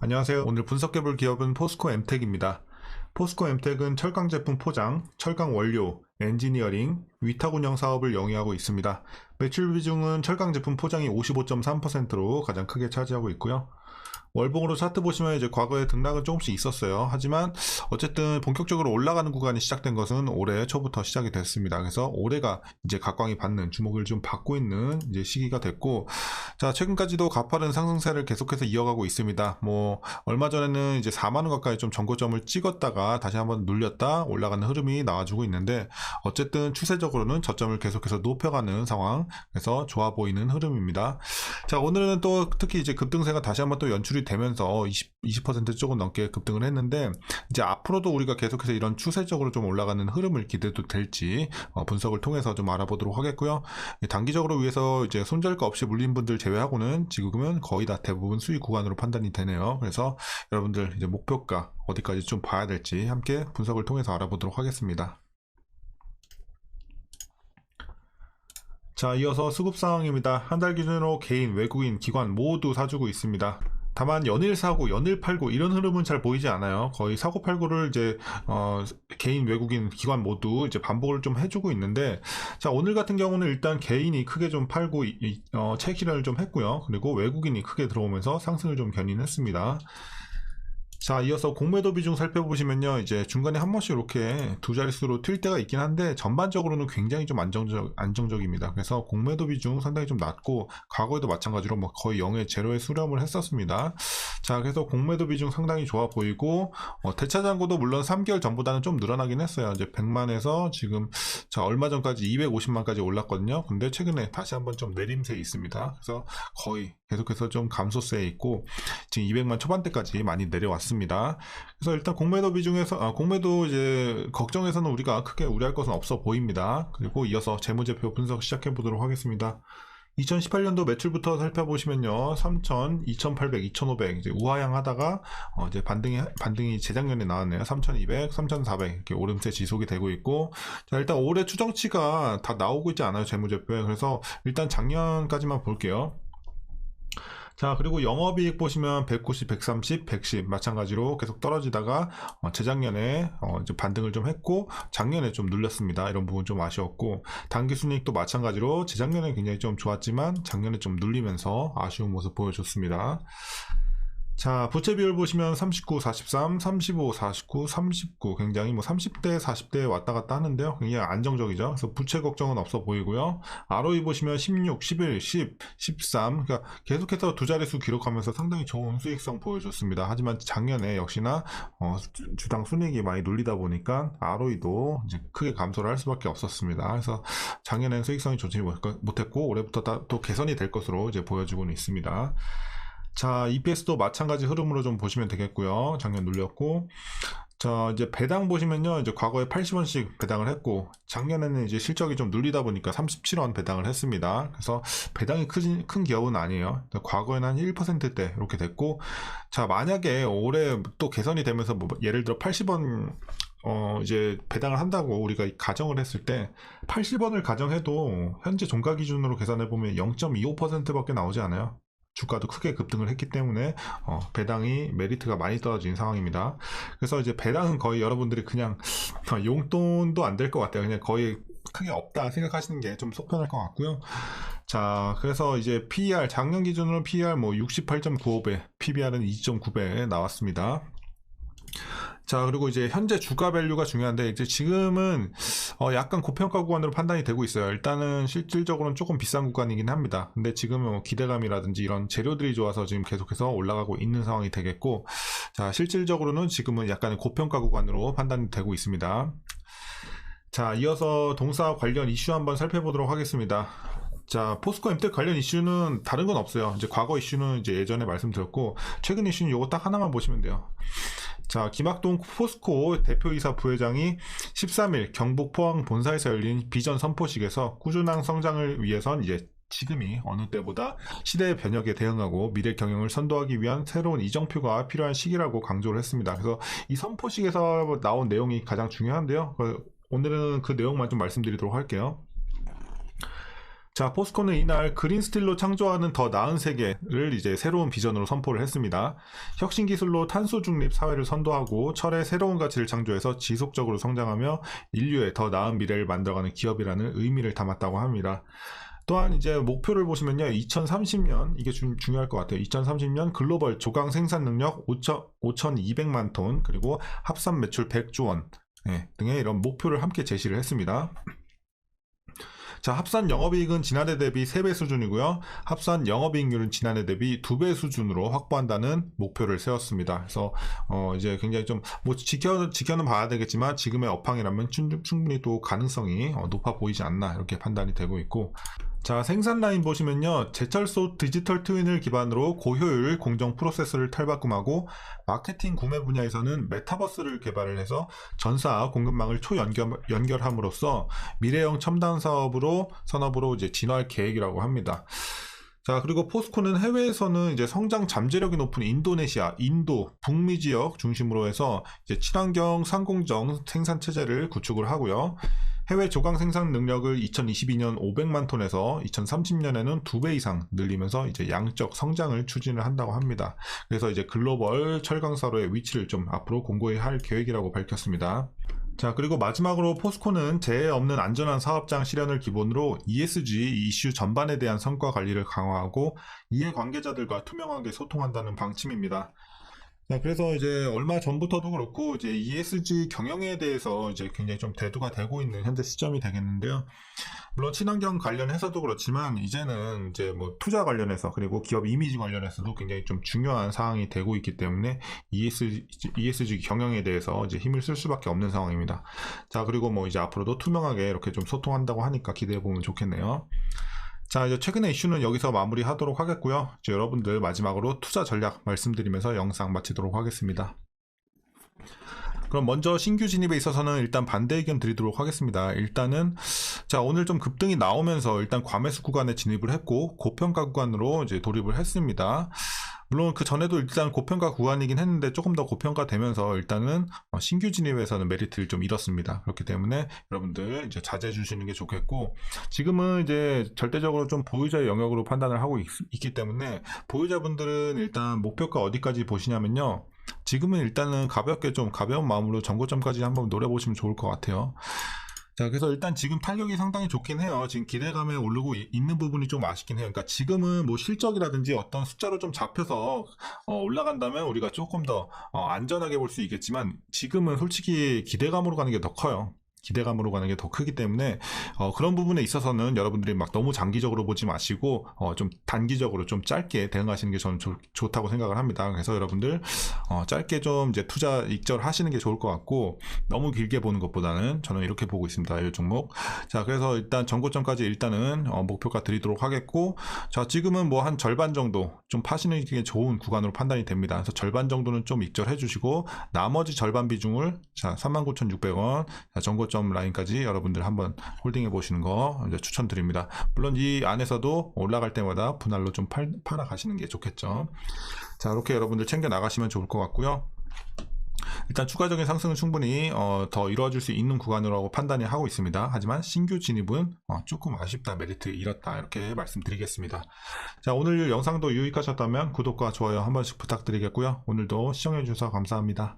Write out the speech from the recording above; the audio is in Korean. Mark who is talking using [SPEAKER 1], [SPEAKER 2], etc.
[SPEAKER 1] 안녕하세요. 오늘 분석해볼 기업은 포스코 엠텍입니다. 포스코 엠텍은 철강 제품 포장, 철강 원료, 엔지니어링, 위탁 운영 사업을 영위하고 있습니다. 매출 비중은 철강 제품 포장이 55.3%로 가장 크게 차지하고 있고요. 월봉으로 차트 보시면 이제 과거에 등락은 조금씩 있었어요. 하지만 어쨌든 본격적으로 올라가는 구간이 시작된 것은 올해 초부터 시작이 됐습니다. 그래서 올해가 이제 각광이 받는, 주목을 좀 받고 있는 이제 시기가 됐고, 자, 최근까지도 가파른 상승세를 계속해서 이어가고 있습니다. 뭐 얼마 전에는 이제 4만 원 가까이 좀 전고점을 찍었다가 다시 한번 눌렸다 올라가는 흐름이 나와주고 있는데, 어쨌든 추세적으로는 저점을 계속해서 높여가는 상황, 그래서 좋아 보이는 흐름입니다. 자, 오늘은 또 특히 이제 급등세가 다시 한번 또 연출이 되면서 20% 조금 넘게 급등을 했는데, 이제 앞으로도 우리가 계속해서 이런 추세적으로 좀 올라가는 흐름을 기대도 될지 분석을 통해서 좀 알아보도록 하겠고요. 단기적으로 위해서 이제 손절가 없이 물린 분들 제외하고는 지금은 거의 다 대부분 수익 구간으로 판단이 되네요. 그래서 여러분들 이제 목표가 어디까지 좀 봐야 될지 함께 분석을 통해서 알아보도록 하겠습니다. 자, 이어서 수급 상황입니다. 한 달 기준으로 개인, 외국인, 기관 모두 사주고 있습니다. 다만 연일 사고, 연일 팔고 이런 흐름은 잘 보이지 않아요. 거의 사고 팔고를 이제 개인, 외국인, 기관 모두 이제 반복을 좀 해주고 있는데, 자, 오늘 같은 경우는 일단 개인이 크게 좀 팔고 체결을 좀 했고요. 그리고 외국인이 크게 들어오면서 상승을 좀 견인했습니다. 자, 이어서 공매도 비중 살펴보시면요, 이제 중간에 한 번씩 이렇게 두 자릿수로 튈 때가 있긴 한데 전반적으로는 굉장히 좀 안정적입니다. 그래서 공매도 비중 상당히 좀 낮고, 과거에도 마찬가지로 뭐 거의 0에 제로에 수렴을 했었습니다. 자, 그래서 공매도 비중 상당히 좋아 보이고, 대차 잔고도 물론 3개월 전보다는 좀 늘어나긴 했어요. 이제 100만에서 지금 자, 얼마 전까지 250만까지 올랐거든요. 근데 최근에 다시 한번 좀 내림세에 있습니다. 그래서 거의 계속해서 좀 감소세에 있고, 지금 200만 초반대까지 많이 내려왔습니다. 그래서 일단 공매도 비중에서 공매도 이제 걱정에서는 우리가 크게 우려할 것은 없어 보입니다. 그리고 이어서 재무제표 분석 시작해 보도록 하겠습니다. 2018년도 매출부터 살펴보시면요, 3,000, 2,800, 2,500 이제 우하향하다가 이제 반등이 재작년에 나왔네요. 3,200, 3,400 이렇게 오름세 지속이 되고 있고, 자, 일단 올해 추정치가 다 나오고 있지 않아요, 재무제표에. 그래서 일단 작년까지만 볼게요. 자, 그리고 영업이익 보시면 190, 130, 110 마찬가지로 계속 떨어지다가 재작년에 이제 반등을 좀 했고, 작년에 좀 눌렸습니다. 이런 부분 좀 아쉬웠고, 당기순이익도 마찬가지로 재작년에 굉장히 좀 좋았지만 작년에 좀 눌리면서 아쉬운 모습 보여줬습니다. 자, 부채 비율 보시면 39, 43, 35, 49, 39 굉장히 뭐 30대, 40대에 왔다 갔다 하는데요. 굉장히 안정적이죠. 그래서 부채 걱정은 없어 보이고요. ROE 보시면 16, 11, 10, 13 그러니까 계속해서 두 자릿수 기록하면서 상당히 좋은 수익성 보여줬습니다. 하지만 작년에 역시나 주당 순이익이 많이 눌리다 보니까 ROE도 이제 크게 감소를 할 수밖에 없었습니다. 그래서 작년에는 수익성이 좋지 못했고 올해부터 또 개선이 될 것으로 이제 보여지고는 있습니다. 자, EPS도 마찬가지 흐름으로 좀 보시면 되겠고요. 작년 눌렸고, 자, 이제 배당 보시면요, 이제 과거에 80원씩 배당을 했고, 작년에는 이제 실적이 좀 눌리다 보니까 37원 배당을 했습니다. 그래서 배당이 큰 기업은 아니에요. 과거에는 한 1%대 이렇게 됐고, 자, 만약에 올해 또 개선이 되면서 뭐 예를 들어 80원 이제 배당을 한다고 우리가 가정을 했을 때 80원을 가정해도 현재 종가 기준으로 계산해 보면 0.25%밖에 나오지 않아요. 주가도 크게 급등을 했기 때문에 배당이 메리트가 많이 떨어진 상황입니다. 그래서 이제 배당은 거의 여러분들이 그냥 용돈도 안 될 것 같아요. 그냥 거의 크게 없다 생각하시는 게 좀 속편할 것 같고요. 자, 그래서 이제 PER 작년 기준으로 PER 뭐 68.95배, PBR은 2.9배 나왔습니다. 자, 그리고 이제 현재 주가 밸류가 중요한데, 이제 지금은 약간 고평가 구간으로 판단이 되고 있어요. 일단은 실질적으로는 조금 비싼 구간이긴 합니다. 근데 지금은 뭐 기대감이라든지 이런 재료들이 좋아서 지금 계속해서 올라가고 있는 상황이 되겠고, 자, 실질적으로는 지금은 약간의 고평가 구간으로 판단이 되고 있습니다. 자, 이어서 동사 관련 이슈 한번 살펴보도록 하겠습니다. 자, 포스코 엠텍 관련 이슈는 다른 건 없어요. 이제 과거 이슈는 이제 예전에 말씀드렸고, 최근 이슈는 이거 딱 하나만 보시면 돼요. 자, 김학동 포스코 대표이사 부회장이 13일 경북 포항 본사에서 열린 비전 선포식에서 꾸준한 성장을 위해선 이제 지금이 어느 때보다 시대의 변혁에 대응하고 미래 경영을 선도하기 위한 새로운 이정표가 필요한 시기라고 강조를 했습니다. 그래서 이 선포식에서 나온 내용이 가장 중요한데요. 오늘은 그 내용만 좀 말씀드리도록 할게요. 자, 포스코는 이날 그린 스틸로 창조하는 더 나은 세계를 이제 새로운 비전으로 선포를 했습니다. 혁신 기술로 탄소 중립 사회를 선도하고 철의 새로운 가치를 창조해서 지속적으로 성장하며 인류의 더 나은 미래를 만들어가는 기업이라는 의미를 담았다고 합니다. 또한 이제 목표를 보시면요, 2030년, 이게 중요할 것 같아요. 2030년 글로벌 조강 생산 능력 5,200만 톤, 그리고 합산 매출 100조 원 등의 이런 목표를 함께 제시를 했습니다. 자, 합산 영업이익은 지난해 대비 3배 수준이고요. 합산 영업이익률은 지난해 대비 2배 수준으로 확보한다는 목표를 세웠습니다. 그래서 이제 굉장히 좀 뭐 지켜는 봐야 되겠지만 지금의 업황이라면 충분히 또 가능성이 높아 보이지 않나 이렇게 판단이 되고 있고, 자, 생산 라인 보시면요, 제철소 디지털 트윈을 기반으로 고효율 공정 프로세스를 탈바꿈하고 마케팅 구매 분야에서는 메타버스를 개발을 해서 전사 공급망을 초연결함으로써 미래형 첨단 산업으로 이제 진화할 계획이라고 합니다. 자, 그리고 포스코는 해외에서는 이제 성장 잠재력이 높은 인도네시아, 인도, 북미 지역 중심으로 해서 이제 친환경 상공정 생산 체제를 구축을 하고요. 해외 조강 생산 능력을 2022년 500만 톤에서 2030년에는 2배 이상 늘리면서 이제 양적 성장을 추진을 한다고 합니다. 그래서 이제 글로벌 철강사로의 위치를 좀 앞으로 공고히 할 계획이라고 밝혔습니다. 자, 그리고 마지막으로 포스코는 재해 없는 안전한 사업장 실현을 기본으로 ESG 이슈 전반에 대한 성과 관리를 강화하고 이해관계자들과 투명하게 소통한다는 방침입니다. 자, 그래서 이제 얼마 전부터도 그렇고 이제 ESG 경영에 대해서 이제 굉장히 좀 대두가 되고 있는 현재 시점이 되겠는데요. 물론 친환경 관련해서도 그렇지만 이제는 이제 뭐 투자 관련해서 그리고 기업 이미지 관련해서도 굉장히 좀 중요한 사항이 되고 있기 때문에 ESG 경영에 대해서 이제 힘을 쓸 수밖에 없는 상황입니다. 자, 그리고 뭐 이제 앞으로도 투명하게 이렇게 좀 소통한다고 하니까 기대해 보면 좋겠네요. 자, 이제 최근의 이슈는 여기서 마무리하도록 하겠고요. 이제 여러분들 마지막으로 투자 전략 말씀드리면서 영상 마치도록 하겠습니다. 그럼 먼저 신규 진입에 있어서는 일단 반대 의견 드리도록 하겠습니다. 일단은 자, 오늘 좀 급등이 나오면서 일단 과매수 구간에 진입을 했고 고평가 구간으로 이제 돌입을 했습니다. 물론 그 전에도 일단 고평가 구간이긴 했는데 조금 더 고평가 되면서 일단은 신규 진입에서는 메리트를 좀 잃었습니다. 그렇기 때문에 여러분들 이제 자제해 주시는 게 좋겠고, 지금은 이제 절대적으로 좀 보유자의 영역으로 판단을 하고 있기 때문에 보유자분들은 일단 목표가 어디까지 보시냐면요, 지금은 일단은 가볍게 좀 가벼운 마음으로 전고점까지 한번 노려보시면 좋을 것 같아요. 자, 그래서 일단 지금 탄력이 상당히 좋긴 해요. 지금 기대감에 오르고 있는 부분이 좀 아쉽긴 해요. 그러니까 지금은 뭐 실적이라든지 어떤 숫자로 좀 잡혀서 올라간다면 우리가 조금 더 안전하게 볼 수 있겠지만, 지금은 솔직히 기대감으로 가는 게 더 커요. 기대감으로 가는 게 더 크기 때문에 그런 부분에 있어서는 여러분들이 막 너무 장기적으로 보지 마시고 좀 단기적으로 좀 짧게 대응하시는 게 저는 좋다고 생각을 합니다. 그래서 여러분들 짧게 좀 이제 투자 익절하시는 게 좋을 것 같고, 너무 길게 보는 것보다는 저는 이렇게 보고 있습니다. 이 종목. 자, 그래서 일단 전고점까지 일단은 목표가 드리도록 하겠고, 자, 지금은 뭐 한 절반 정도 좀 파시는 게 좋은 구간으로 판단이 됩니다. 그래서 절반 정도는 좀 익절해 주시고 나머지 절반 비중을 자 39,600원 전고점 라인까지 여러분들 한번 홀딩해 보시는 거 이제 추천드립니다. 물론 이 안에서도 올라갈 때마다 분할로 좀 팔아 가시는 게 좋겠죠. 자, 이렇게 여러분들 챙겨 나가시면 좋을 것 같고요. 일단 추가적인 상승은 충분히 더 이루어질 수 있는 구간이라고 판단이 하고 있습니다. 하지만 신규 진입은 조금 아쉽다, 메리트 잃었다, 이렇게 말씀드리겠습니다. 자, 오늘 영상도 유익하셨다면 구독과 좋아요 한 번씩 부탁드리겠고요. 오늘도 시청해 주셔서 감사합니다.